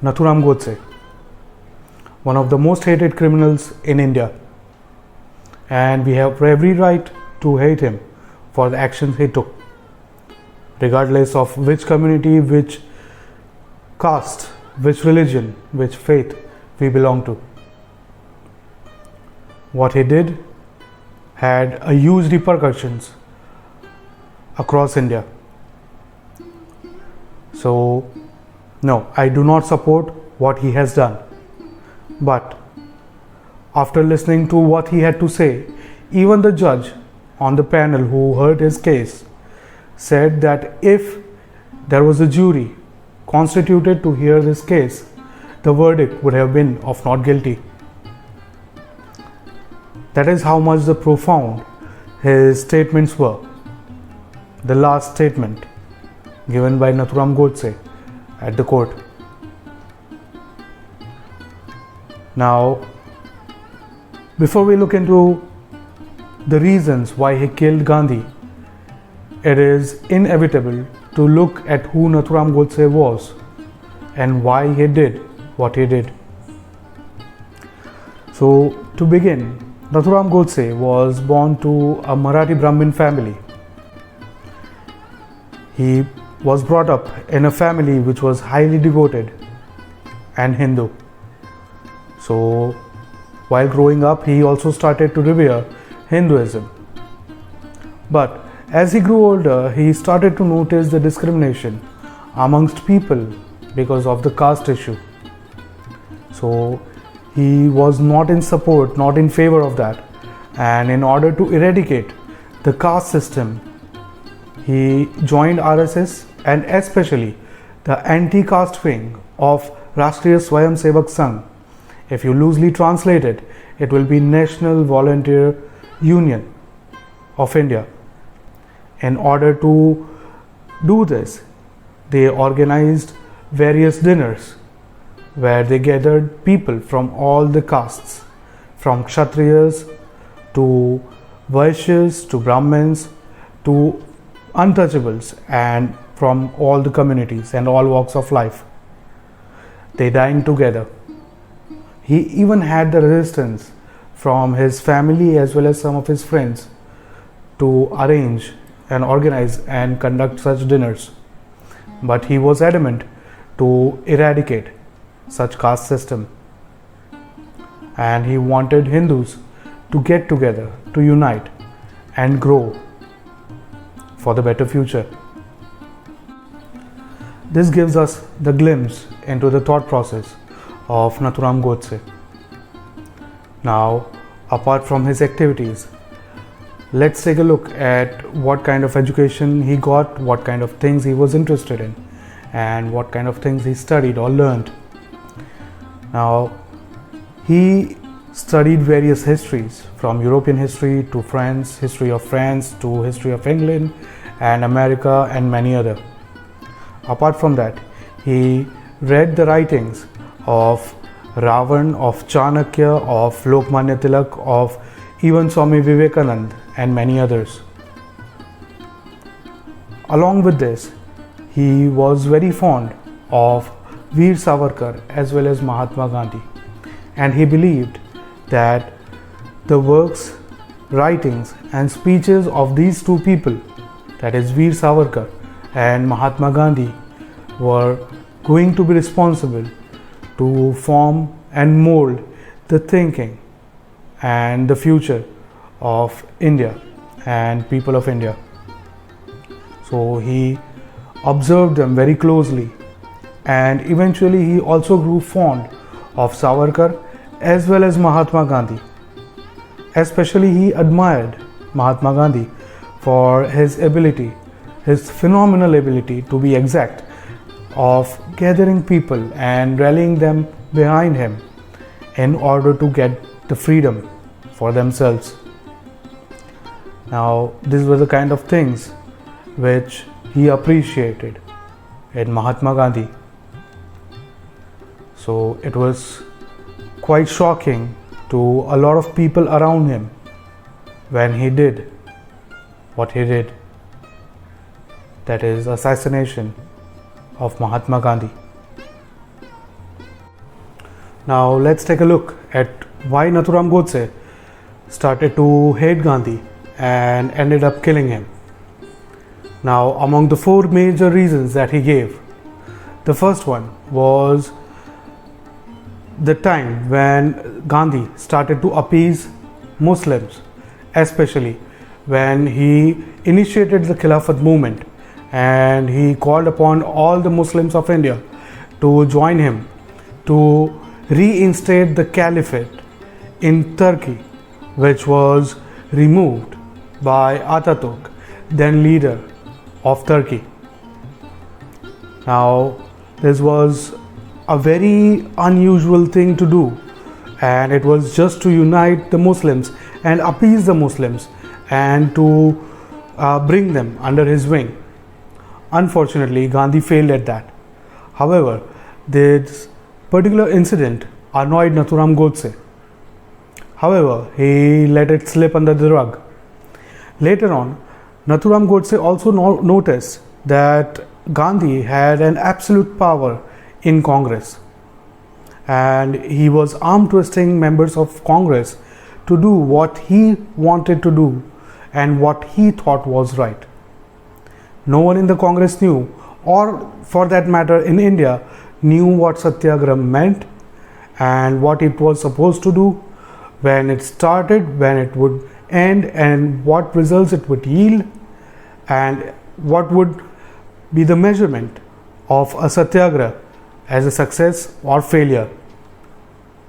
Nathuram Godse, one of the most hated criminals in India, and we have every right to hate him for the actions he took, regardless of which community, which caste, which religion, which faith we belong to. What he did had a huge repercussions across India. So, no, I do not support what he has done. But after listening to what he had to say, even the judge on the panel who heard his case said that if there was a jury constituted to hear this case, the verdict would have been of not guilty. That is how much the profound his statements were. The last statement given by Nathuram Godse at the court. Now, before we look into the reasons why he killed Gandhi, it is inevitable to look at who Nathuram Godse was and why he did what he did. So, to begin, Nathuram Godse was born to a Marathi Brahmin family. He was brought up in a family which was highly devoted and Hindu. So, while growing up, he also started to revere Hinduism. But as he grew older, he started to notice the discrimination amongst people because of the caste issue. So, he was not in support, not in favor of that. And in order to eradicate the caste system, he joined RSS and especially the anti-caste wing of Rashtriya Swayamsevak Sangh. If you loosely translate it, it will be National Volunteer Union of India. In order to do this, they organized various dinners where they gathered people from all the castes, from Kshatriyas to Vaishyas to Brahmins to untouchables, and from all the communities and all walks of life. They dined together. He even had the resistance from his family as well as some of his friends to arrange and organize and conduct such dinners. But he was adamant to eradicate such caste system. And he wanted Hindus to get together, to unite and grow for the better future. This gives us the glimpse into the thought process of Nathuram Godse. Now, apart from his activities, let's take a look at what kind of education he got, what kind of things he was interested in, and what kind of things he studied or learned. Now, he studied various histories, from European history to France, history of France to history of England and America and many other. Apart from that, he read the writings of Ravan, of Chanakya, of Lokmanya Tilak, of even Swami Vivekananda and many others. Along with this, he was very fond of Veer Savarkar as well as Mahatma Gandhi, and he believed that the works, writings and speeches of these two people, that is Veer Savarkar and Mahatma Gandhi, were going to be responsible to form and mold the thinking and the future of India and people of India. So he observed them very closely, and eventually he also grew fond of Savarkar as well as Mahatma Gandhi. Especially he admired Mahatma Gandhi for his ability, his phenomenal ability to be exact, of gathering people and rallying them behind him in order to get the freedom for themselves. Now, these were the kind of things which he appreciated in Mahatma Gandhi. So it was quite shocking to a lot of people around him when he did what he did, that is assassination of Mahatma Gandhi. Now let's take a look at why Nathuram Godse started to hate Gandhi and ended up killing him. Now, among the 4 major reasons that he gave, the first one was the time when Gandhi started to appease Muslims, especially when he initiated the Khilafat movement and he called upon all the Muslims of India to join him to reinstate the caliphate in Turkey, which was removed by Ataturk, then leader of Turkey. Now, this was a very unusual thing to do, and it was just to unite the Muslims and appease the Muslims and to bring them under his wing. Unfortunately, Gandhi failed at that. However, this particular incident annoyed Nathuram Godse. However, he let it slip under the rug. Later on, Nathuram Godse also noticed that Gandhi had an absolute power in Congress, and he was arm twisting members of Congress to do what he wanted to do and what he thought was right. No one in the Congress knew, or for that matter in India, knew what Satyagraha meant and what it was supposed to do, when it started, when it would end, and what results it would yield, and what would be the measurement of a Satyagraha as a success or failure.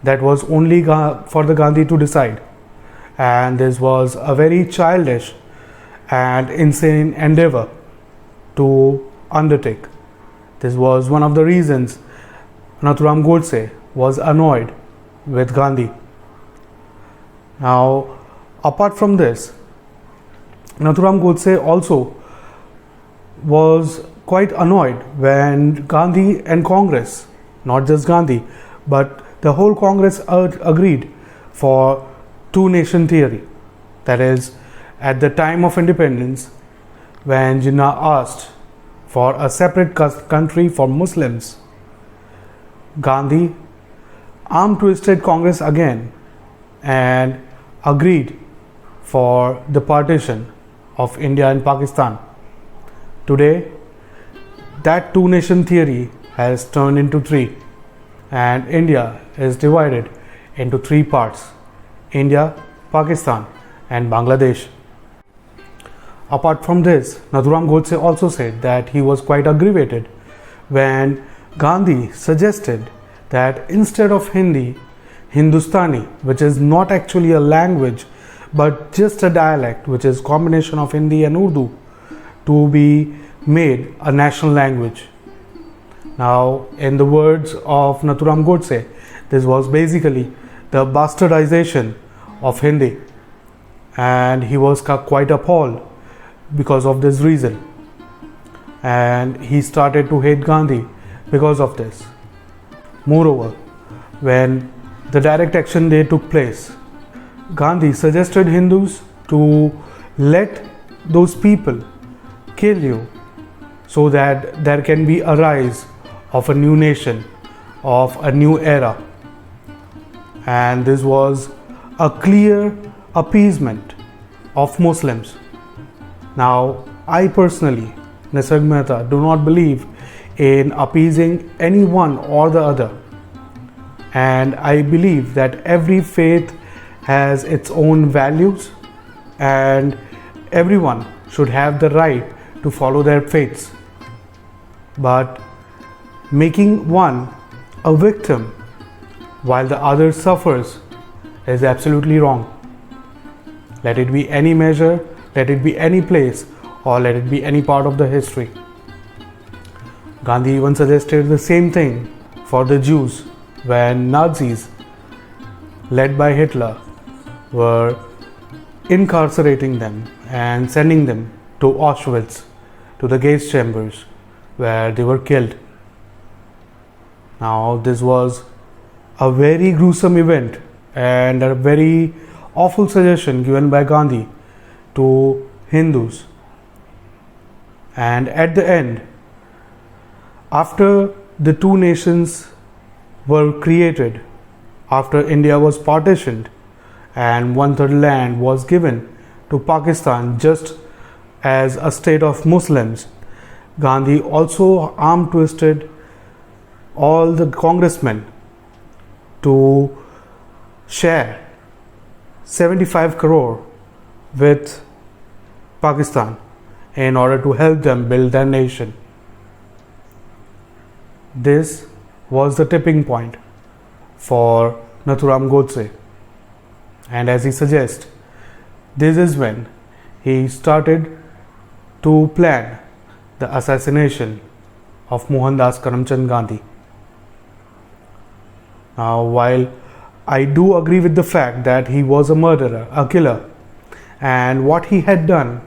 That was only for the Gandhi to decide, and this was a very childish and insane endeavor to undertake. This was one of the reasons Nathuram Godse was annoyed with Gandhi. Now, apart from this, Nathuram Godse also was quite annoyed when Gandhi and Congress, not just Gandhi, but the whole Congress agreed for two-nation theory. That is, at the time of independence, when Jinnah asked for a separate country for Muslims, Gandhi arm twisted Congress again and agreed for the partition of India and Pakistan. Today, that two-nation theory has turned into 3, and India is divided into 3 parts: India, Pakistan, and Bangladesh. Apart from this, Nathuram Godse also said that he was quite aggravated when Gandhi suggested that instead of Hindi, Hindustani, which is not actually a language but just a dialect, which is combination of Hindi and Urdu, to be made a national language. Now, in the words of Nathuram Godse, this was basically the bastardization of Hindi, and he was quite appalled because of this reason, and he started to hate Gandhi because of this. Moreover, when the direct action day took place, Gandhi suggested Hindus to let those people kill you so that there can be a rise of a new nation, of a new era. And this was a clear appeasement of Muslims. Now, I personally, Nisarg Mehta, do not believe in appeasing anyone or the other. And I believe that every faith has its own values, and everyone should have the right to follow their faiths. But making one a victim while the other suffers is absolutely wrong. Let it be any measure, let it be any place, or let it be any part of the history. Gandhi even suggested the same thing for the Jews when Nazis, led by Hitler, were incarcerating them and sending them to Auschwitz, to the gas chambers where they were killed. Now, this was a very gruesome event and a very awful suggestion given by Gandhi to Hindus. And at the end, after the two nations were created after India was partitioned and one-third land was given to Pakistan just as a state of Muslims, Gandhi also arm twisted all the congressmen to share 75 crore with Pakistan in order to help them build their nation. This was the tipping point for Nathuram Godse, and as he suggests, this is when he started to plan the assassination of Mohandas Karamchand Gandhi. Now, while I do agree with the fact that he was a murderer, a killer, and what he had done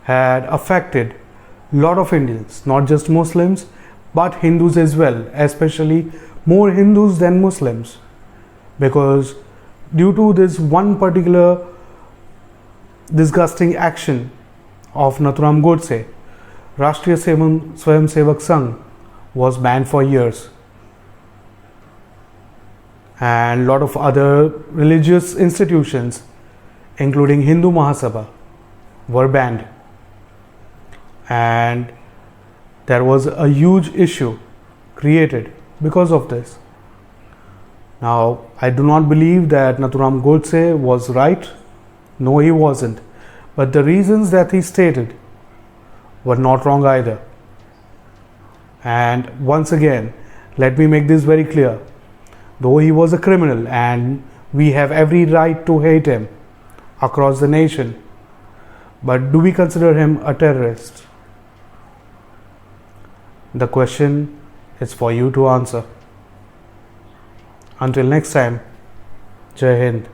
had affected a lot of Indians, not just Muslims, but Hindus as well, especially more Hindus than Muslims, because due to this one particular disgusting action of Nathuram Godse, Rashtriya Swayamsevak Sangh was banned for years, and a lot of other religious institutions, including Hindu Mahasabha, were banned, and there was a huge issue created because of this. Now, I do not believe that Nathuram Godse was right. No, he wasn't. But the reasons that he stated were not wrong either. And once again, let me make this very clear. Though he was a criminal and we have every right to hate him across the nation, but do we consider him a terrorist? The question is for you to answer. Until next time, Jai Hind.